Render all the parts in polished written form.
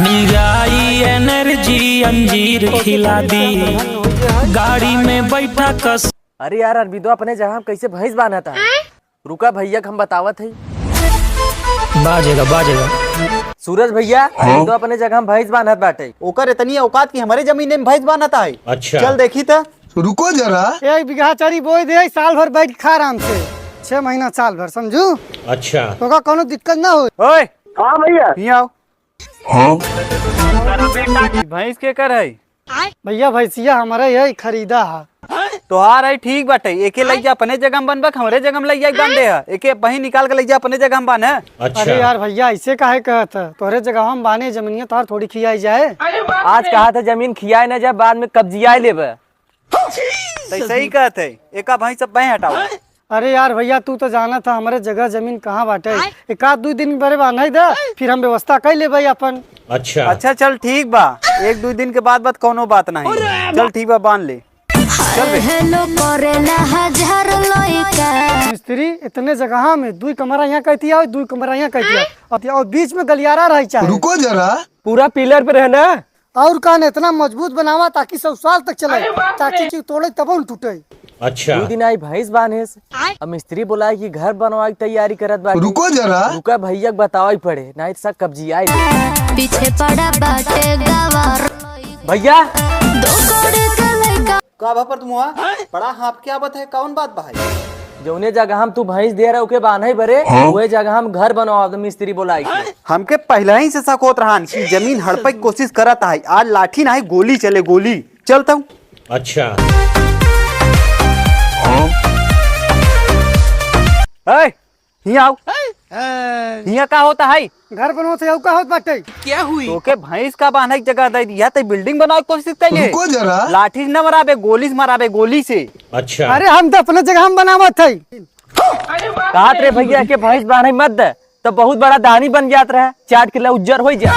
निराई एनर्जी अंजीर खिला दी गाड़ी में बैठा कस। अरे यार अरविंदो अपने जगह हम कैसे भैंस बांधा था। रुका भैया हम बतावत है। बाजेगा सूरज भैया अरविंदो अपने जगह हम भैंस बांधत बाटे। ओकर इतनी औकात की हमारे जमीन में भैंस बांधता है। अच्छा चल देखी था। रुको जरा, 1 बीघा चरी बोई दे, साल भर बैठ खा आराम से, 6 महीना साल भर, समझू अच्छा तो कोनो दिक्कत ना हो। ओए हाँ भैया यहाँ आओ। भैंस के कर है भैया भैंसिया हमारा यही खरीदा है। तोहार है ठीक बाटे। एके लई जा अपने जगह में बनबक, हमरे जगह में लई जा बांधे है। एके बही निकाल के लई जा अपने जगह में बांध। अच्छा। अरे यार भैया ऐसे काहे कहत है, तोहरे जगह हम बाने जमीनिया तोहार थोड़ी खियाई जाए। आज कहा था जमीन खियाए न जाए, बाद में कब्जियाए लेबे। सही कहते है। एका भैंस सब बह हटाओ। अरे यार भैया तू तो जाना था हमारे जगह जमीन कहाँ बाटे। 1-2 दिन बड़े बांधा दे, फिर हम व्यवस्था कर ले भाई अपन। अच्छा अच्छा चल ठीक बा। 1-2 दिन के बाद कोनो बात नहीं। चल ठीक बा बांध ले। मिस्त्री इतने जगह में 2 कमरा यहाँ कहती है, 2 कमरा यहाँ कहती है, और बीच में गलियारा रह चाहे। रुको जरा, पूरा पिलर पे रहना और कान इतना मजबूत बनावा ताकि 100 साल तक चले, ताकि चीज तोड़े तब न टूटे। अच्छा 2 दिन आई भैंस बांधे से, अब मिस्त्री बोला कि घर बनवाए की तैयारी करत बा। रुको जरा, रुका भैया बतावा पड़े, नहीं तो सब कब्जियाए ले। पीछे पड़ा बाटे गवार भैया का पर तुम बड़ा हाँप क्या बात है, कौन बात भाई? जौने जगह हम तू भैंस दे रहा ओके बांधे बरे, वही जगह हम घर बनवा दो मिस्त्री बोलाई के। हमके पहले ही से शक होत रहा कि जमीन हड़पे की कोशिश करत है। आज लाठी नहीं गोली चले, गोली चलता हूँ। अच्छा हिया आओ। हिया का होता है? घर बनवा से का होत बाटे। क्या हुई? तोके भैंस का बांधे की जगह दे दिया तो बिल्डिंग बनाए की कोशिश कैले। रुको जरा, लाठी न मराबे, गोली से मराबे, गोली से। अच्छा अरे हम तो अपने जगह हम बनावत है। कहा रे भैया के भैंस बांधे मत दे, तो बहुत बड़ा दानी बन जात रहा, 4 किलो उज्जर हो जा।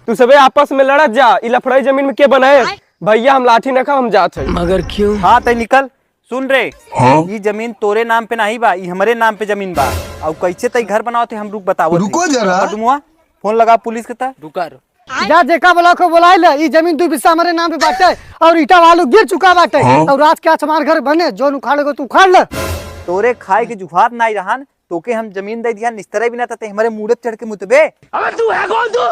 तू सबे आपस में लड़त जा, ई लफड़ाई जमीन में के बनाए। भैया हम लाठी न खा, हम जात है। मगर क्यों? हाँ तो निकल। सुन रे, ये जमीन तोरे नाम पे नहीं बा, ये हमारे नाम पे जमीन बा। और कैसे तई घर बनाओ थे हम रुक बताओ। रुको जरा, फोन लगा पुलिस के ता। रुका जा जेका बोला को बुलाए ले, ई जमीन 2 बिस्सा हमारे नाम पे बाटे, और ईटा वालू गिर चुका बाटे, और रात के आज हमारे घर बने, जो उखाड़ेगा तू उखाड़ ले। तोरे खाए के जुहात नहीं रहन, तोके हम जमीन दे दिया, निस्तरे भी ना थे हमारे मुड़े चढ़ के मुतबे। अबे तू है कौन तू?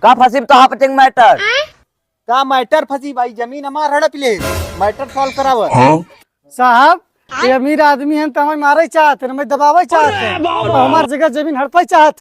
का फसीब तो हापटिंग मैटर का मैटर फंसी भाई, जमीन हमार हड़प ले, मैटर सॉल्व कराव। साहब ये अमीर आदमी है तो हमें मारे चाहते, हमें दबावे चाहते, हमारी जगह जमीन हड़पे चाहते।